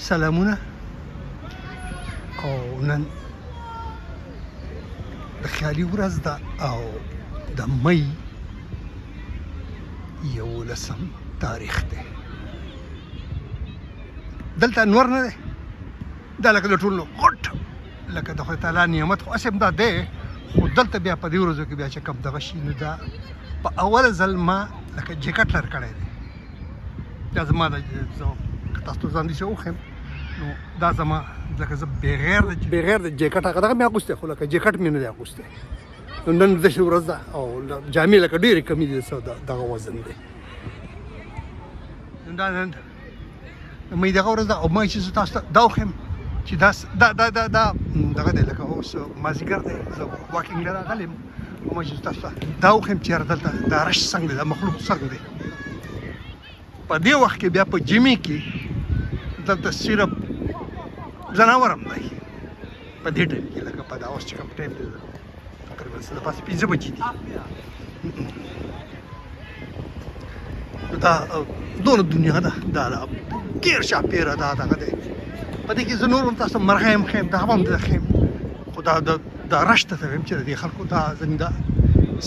سلامونه او نن د خیالي ورځ ده او د مۍ 11 تاریخ دی. دلته نور نه دی، دا لکه د ټولو غټ لکه د خدای تعالی نعمت خو هسې هم دا دی، خو دلته بیا په دې ورځو کې بیا چې کوم دغه شي نو دا په اوله ځل ما لکه جیکټ لر کړی دی. دا زما د که تاسو ته ځان داسې وښیم نو دا زما لکه زه بغیر د جیکټ هغه دغه مې اغوستی، خو لکه جیکټ مې نه دی اغوستی. نو نن داسې ورځ ده او جامې لکه ډېرې کمې دي، دغه وزن دی. نو دا نن د مۍ دغه ورځ ده او ما چې زه تاسو ته دا وښیم چې دا دغه دی لکه اوس مازدیګر دی، زه واکینګ له راغلی یم او ما چې تاسو ته دا وښیم چې یاره دلته دا رش څنګه دی، دا مخلوق څنګه دی. په دې وخت کې بیا په ژمي کې دلته صرف ځناور هم دی په دې ټایم کې، لکه په دا اوس چې کوم ټایم دی تقریبا څه د پاسه 5 بجې دي. دا دونه دنیا ده، دا ډېر چاپېره دا دغه دی. په دې کې زه نور هم تاسو ته مرغۍ هم ښیم، دا هم ښیم، خو دا رش ته وایم چې د دې خلکو دا زموږ د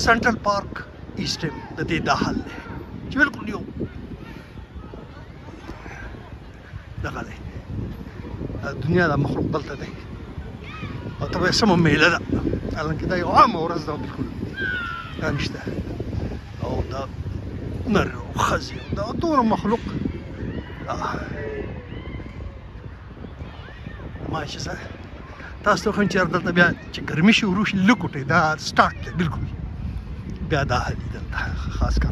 سنټرل پارک ایسټ ټایم د دې دا حل دی چې بالکل یو دغه دی، دنیا دا مخلوق دلته دی او ته به یې سمه میله ده، حالانکې دا یو عامه ورځ ده بالکل دا نشته. او دا نر او ښځې دا دونه مخلوق ما چې څه تاسو ته وښیم چې دلته بیا چې ګرمي شي ورو شي لږ دا سټارټ دی بالکل بیا دا حل دی دلته، خاص کر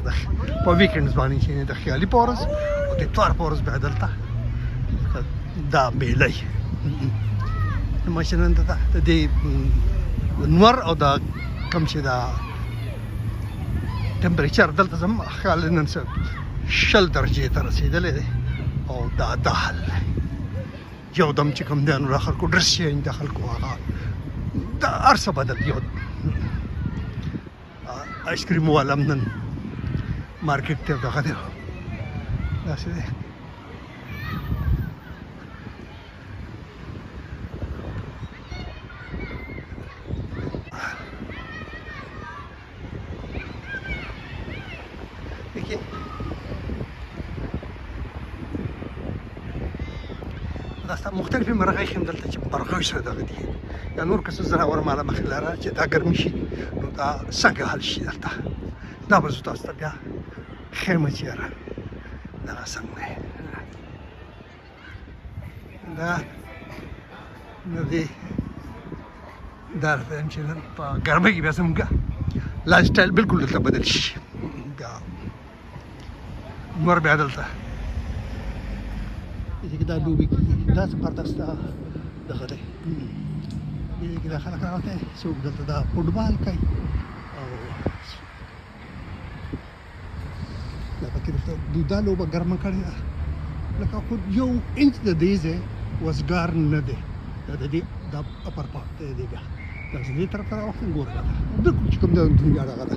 په ویکینډز باندې چې د خیالي په ورځ او د اتوار په ورځ بیا دلته دا میله وي. نو چې نن د دې نور او دا کوم چې دا ټمپریچر دلته زما خیال نن 20 درجې ته رسېدلی دی او دا حل دی. یو دم چې کوم دی نو د خلکو ډرس چینج د خلکو هغه دا هر څه بدل. یو آیس کریم والا هم نن مارکیټ ته دغه دی داسې دی. دا مختلفې مرغۍ ښیم دلته چې مرغۍ سره دغه دي یا نور کسو ځناور ماله مخې لاره چې دا ګرمي شي نو دا څنګه حل شي دلته دا به زه تاسو ته بیا ښیم چې یاره دغه څنګه دی. دا نو دې دا راته یم چې نن په ګرمۍ کې بیا زموږ لایف سټایل بالکل دلته بدل شي. بیا نور بیا دلته چې دا لوبې کېږي دا زبردست دغه دی، دې کې دا خلک راوتي څوک دلته دا فوټبال کوي او دا پکې دا لوبه ګرمه کړې ده لکه خو 1 انچ د دې ځای وزګار نه دی، دا د دې دا اپر پارټ دی بیا دا دې طرف ته راوښتل ګوره بالکل چې کوم د دنیا دغه ده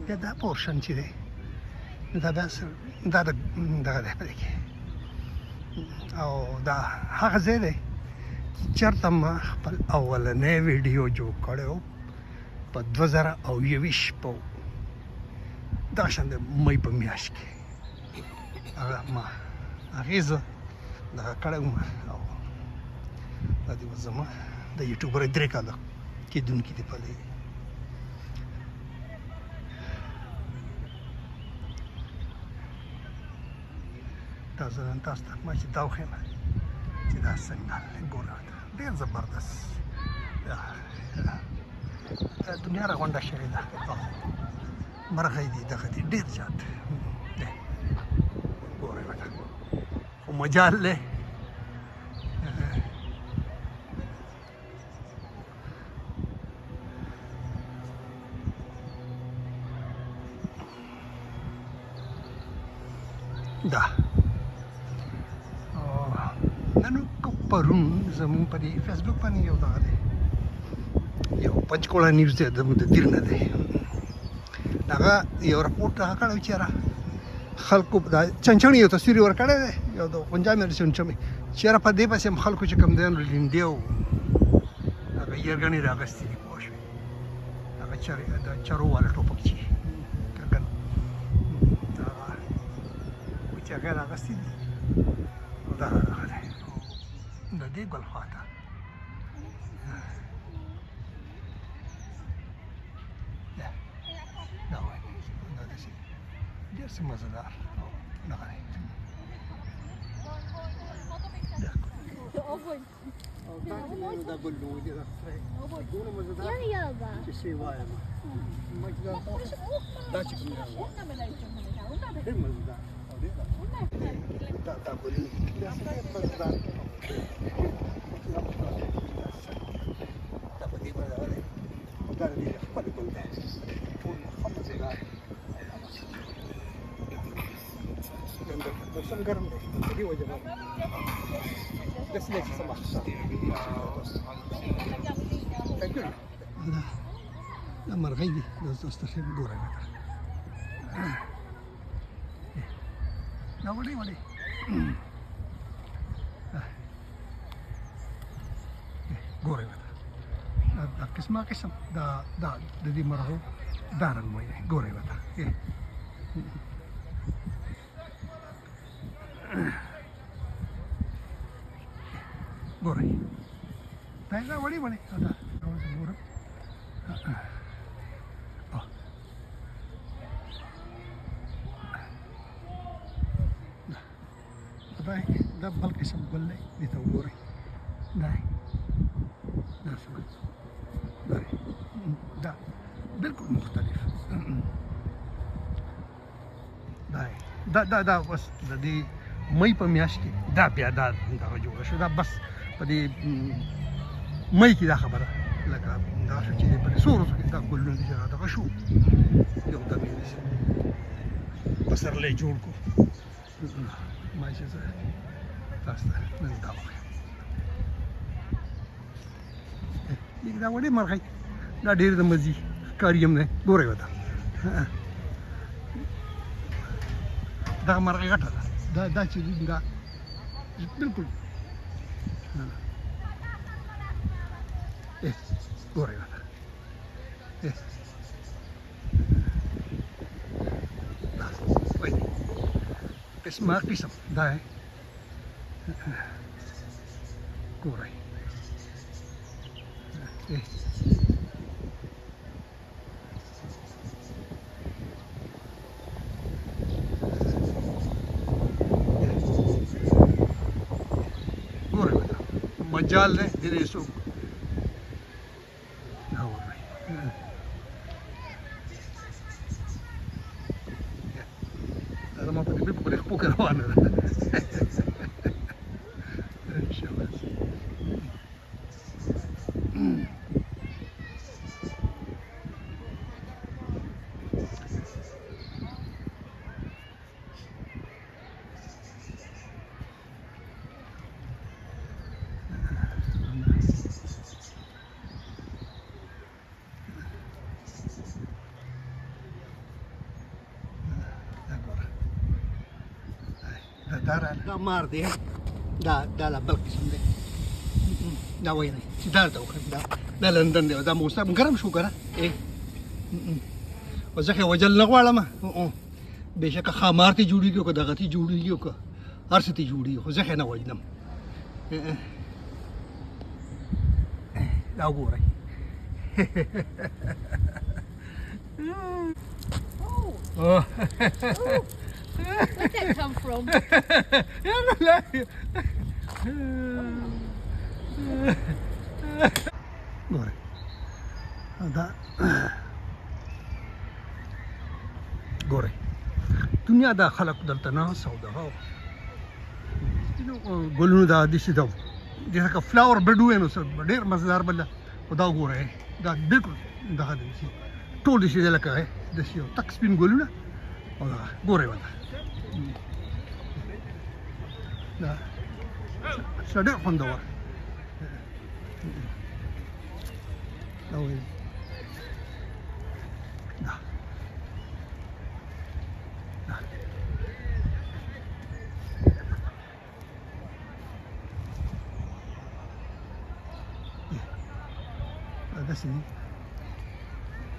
بیا دا پورشن چې دی دا دغه دی په دې کې او دا هغه ځای دی چېرته ما خپل اولنی ویډیو جوړ کړی و په 2021 په دغه شان د مۍ په میاشت کې هغه ما هغې زه دغه کړی وم او دا دې اوس زما د یوټیوبر 3 کاله کېدونکي دي په دې. دا زه نن تاسو ته ما چې دا وښیم چې دا څنګه ګوره ډېر زبردست دنیا راغونډه شوې ده او مرغۍ دي دغه دي ډېر زیات دی ګورئ ورته خو مجال دی دا نن پرون زموږ په دې فیسبوک باندې یو دغه دی یو پنچکولا نیوز دی زموږ د دیر نه دی هغه یو راپورټ هغه کړی چې یاره خلکو دا چنچڼي یو تصویر ورکړی دی یو د پنجاب مې چنچمې چیرې په دې پسې خلکو چې کوم دی نو لیندې او هغه یرګنې راغستې دي پوه شوې هغه د چرو والا ټوپک چې کنه هغه چې هغه راغستې دي دا هغه دی د دې ګل خواته دا وایي دا داسې ډېر څه مزهدار او دغه دی دا ګل نو دی دا دونه مزهدار چې شی وایم دا چې کوم ډېر مزهدار او ډېر دا ګل دا مزهدار دا په دې باندې دا دې خپل ګل دی ټول مزهدار موسم ګرم دی په دې وجه باندې داسې نه چې څه مخصوصه دا مرغۍ دي دا تاسو ته ګورئ دا وړې وړې ګورئ دا قسمه قسم دا د دې مرغو دا رنګ وایي ګورئ ورته ګورئ دا وړې وړې دا ګورم دا بل قسم ګل دی دې ته وګورئ دا بالکل مختلف دا بس د دې مې په میاشت کې دا بیا دا دغه جوړه شو دا بس په دې مې کې دا خبره لکه دا شو چې په څو ورځو کې دا ګلونه دي دغه شو یو د مې پسرلی جوړ کو ما چې زه تاسو ته نن دا وایم دا وړې مرغۍ دا ډېر د مزي ښکاري هم دی ګورئ ورته دغه مرغۍ غټه ده دا چې دا بالکل ګورئ ورته دا وایي قسمه قسم دا ګورئ مجال دی د دې څوک دا وایي دا زما په دې بالکل خپو کې روانه ده دا مار دی دا لا بل قسم دی دا وایي چې دا دا لندن دی دا موسم ګرم شو کنه او زه وجل نه غواړم بېشکه خامار ته جوړېږي او که دغه ته جوړېږي او که هر څه ته جوړېږي خو زه نه وجنم دا وګورئ Where'd that come from? ګورئ دا ګورئ دنیا دا خلق دلته ناست او دغه ګلونو دا داسې ده لکه فلاور بډ ووایي نو ډېر مزهدار بله خو دا وګورئ دا بالکل دغه دی ټول داسې دی لکه داسې یو تک سپین ګلونه او دغه ګورئ ورته دا ډېر خوندور دا وایي داسې دي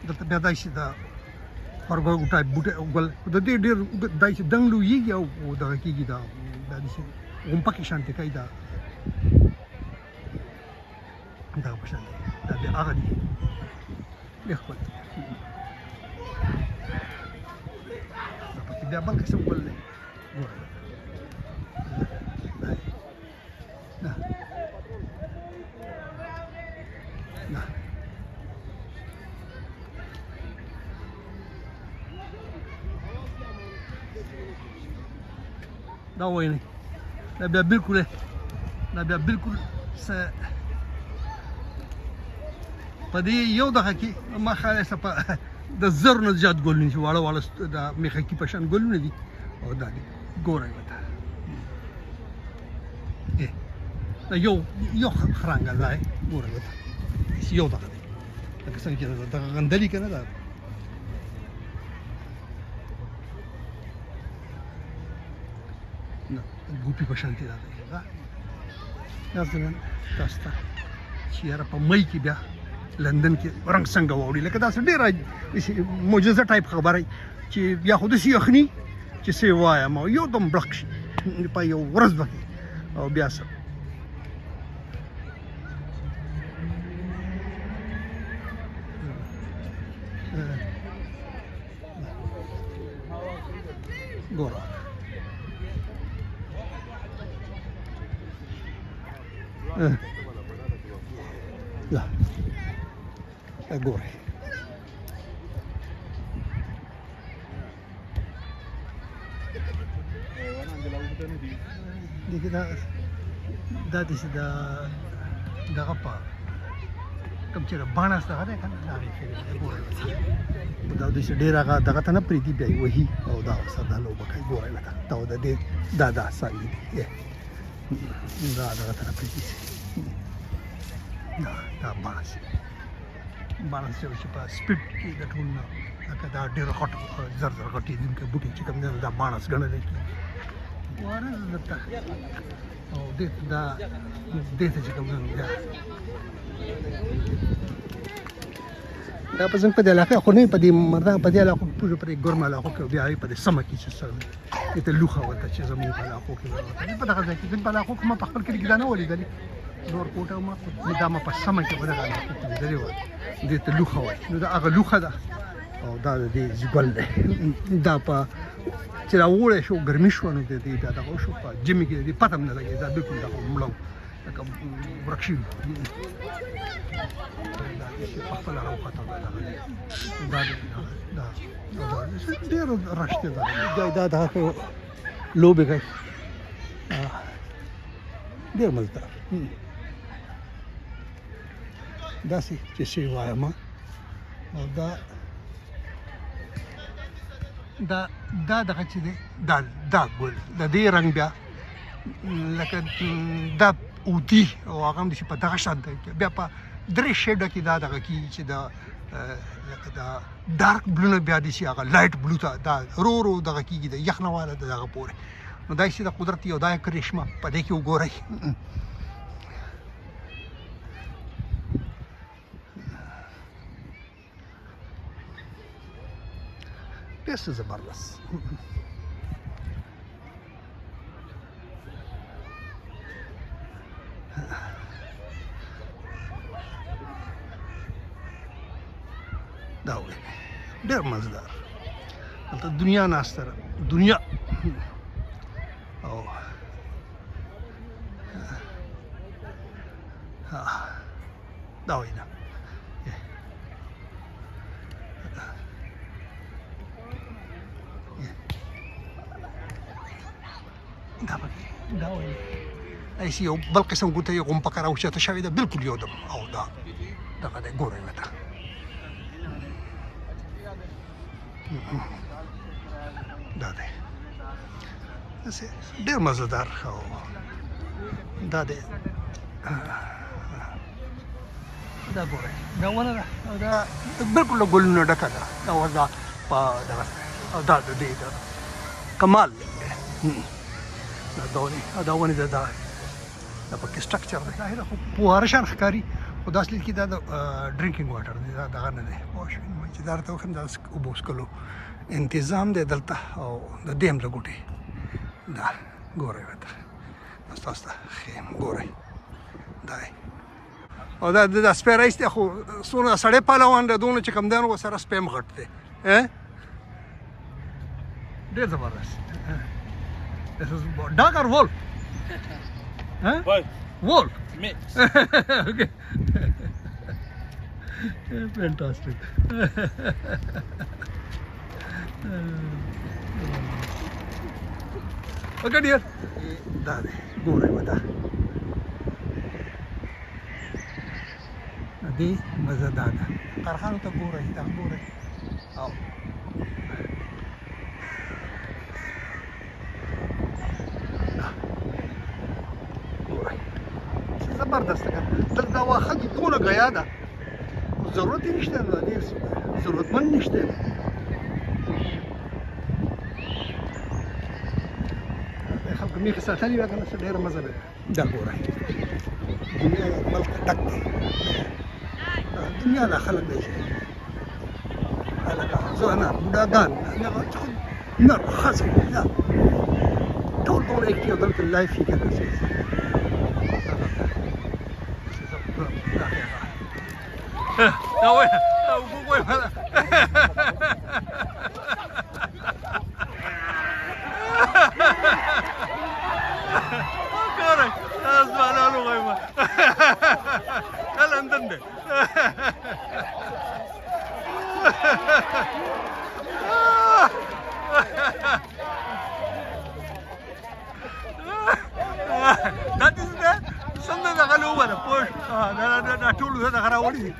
دلته بیا دای شي دا خرګو ټایپ بوټه ګل د دې ډېر دای چې دنګ لویږي او دغه کېږي دا داسې غومپه کې شانتې کوي دا دغه په شان دی دا بیا هغه دي ډېر ښکلی دا پکې بیا بل قسم ګل دی ګوره دا دا دا وایي نه دا بیا بالکل څه په دې یو دغه کې ما خیال څه په د زر نه زیات ګلونه چې واړه واړه د میخکي په شان ګلونه دي او دا دي ګورئ ورته دا یو خرانګه دی ګورئ ورته یو دغه دی لکه څنګه چې دغه غندلي که نه دا ګوپي په شانتې دا دی داسې نن تاسو ته چې یاره په مۍ کې بیا لندن کې رنګ څنګه واوړي لکه داسې ډېره معجزه ټایپ خبره چې بیا خو داسې یخني چې څه یې وایم او یو دم بلق شي په یو ورځ به او بیا څه ګوره لا ګورئ دغه دا داسې دغه په کوم چې باڼس دغه دی که نه د هغې کې ګورئ دا داسې ډېر هغه دغه ته نه پرېږدي بیا یې وهي او دا سره دا لوبه کوي ګورئ لکه دا د دې دا څانګې دي دا دغه ته نه پرېږدي دا باڼس چې په سپیډ کې د ټول نه لکه دا ډېر غټ زر زر غټېدونکی بوټي چې کوم دی دا باڼس ګڼلی کېږي واره درته او دې ته چې کوم دی بیا دا په زموږ په دې علاقه خو نه په دې مردان په دې علاقو پورې په دې ګرمه علاقو کې بیا په دې سمه کې چې سره دې ته لوښه ورته چې زموږ په علاقو کې په دغه ځای کې په علاقو کې ما په خپل کلي کې دا نه وه لیدلې نور کوټه دا ما په سمه کې په دغه علاقو کې لیدلې وه دې ته لوښه وایي نو دا هغه لوښه ده او دا د دې ګل دی دا په چې راوړی شو ګرمي شوه نو د دې بیا دغه وشو په ژمي کې د دې پته هم نه لګېد دا بلکل دغه مړه لکه ورک شوي خپله راوخته ډېر رش دی دا دغه لوبې کوي ډېر مزدار داسې چې څه یې وایم او دا دغه چې دی دا ګل د دې رنګ بیا لکه دا اوتي او هغه هم په دغه شان دی بیا په درې شیډه کې دا دغه کېږي چې دا لکه دا ډارک بلو نه بیا داسې هغه لایټ بلو ته دا رو دغه کېږي د یخ نه واله د دغه پورې نو دا چې د قدرت یو دا کرشمه په دې کې وګورئ ډېر څه زبردست دا وایي ډېر مزدار هلته دنیا ناسته ده دنیا او دا وایي نه دا وایي داسې یو بل قسم ګوته یې غومپکه راوچته شوې ده بلکل یو دم او دا دغه دی ګورئ ورته دا دی داسې ډېر مزهدار او دا دی دا ګورئ دا ونه ده او دا بلکل له ګلونو ډکه ده او دا په دغه او دا د دې کمال دی دا ونې دا پکې سټرکچر دی دا خو پوهاره شان ښکاري خو دا اصلي کې دا د ډرینکینګ واټر دی دا دغه نه دی پوه شوې نو چې دا راته وښیم دا اوبه وڅښلو انتظام دی دلته او د دې هم لګوټې دا ګورئ ورته ستاسو ته ښیم ګورئ دا دی او دا سپی رایس دی خو څونه سړی پلوان دی دونه چې کوم دی نو ورسره سپی هم غټ دی ډېر زبردست This is dog or wolf? Huh? Wolf. Wolf. Mix. Okay. Fantastic. Okay, dear. Da de, ګورئ ودا. دې مزه دا ده. کارخانو ته ګورئ دا ګورئ. او زبردست ده دلته واښه دي ټوله ګیا ده ضرورت یې نشته د دې ضرورتمند نشته خلکو میخې ساتلي وي که نه څه ډېره مزه ده دا ګورئ دنیا د ملک ډک دی دنیا دا خلک دی هلکه ځوانان بوډاګان نر ښځې ټول ټول اکټیو دلته لایف یې که نه No, wait. That is the something that I know what a push. I told you that I already.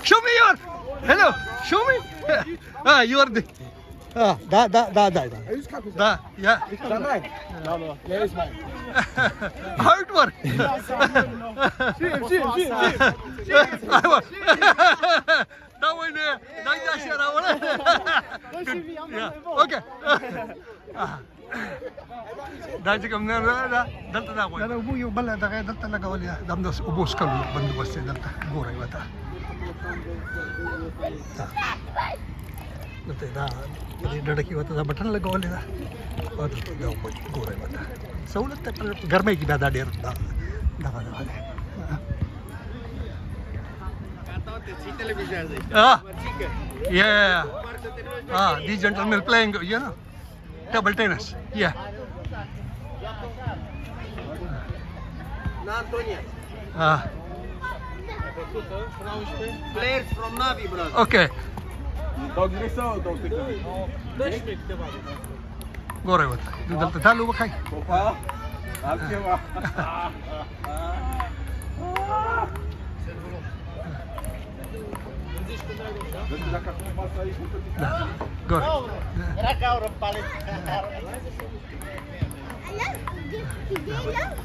Show me your. Hello. Show me. You are the. Da. Yeah. Is that mine? No. Yeah, it's mine. How it work? See. That way there. That shit. Yeah. Okay. دا چې کوم نه دا دلته دا غوښتل دا اوبه یو بل دغه دلته لګولې ده دا هم د اوبو څښلو بندوبست دی دلته ګورئ ورته دلته دا په دې ډډه کې ورته دا بټن لګولې ده او دلته دا اوبه ګورئ ورته سهولت ته په ګرمۍ کې بیا دا ډېر دغه دی Yeah. These gentlemen playing, you know, table tennis. Yeah. Antonia. Players from Navi, brother. Okay. Dog direção ou dog pick? ګورئ ورته دلته دا لوبه ښایي Opa. Aqui, ó. ګورئ Era cabra, paleta. I love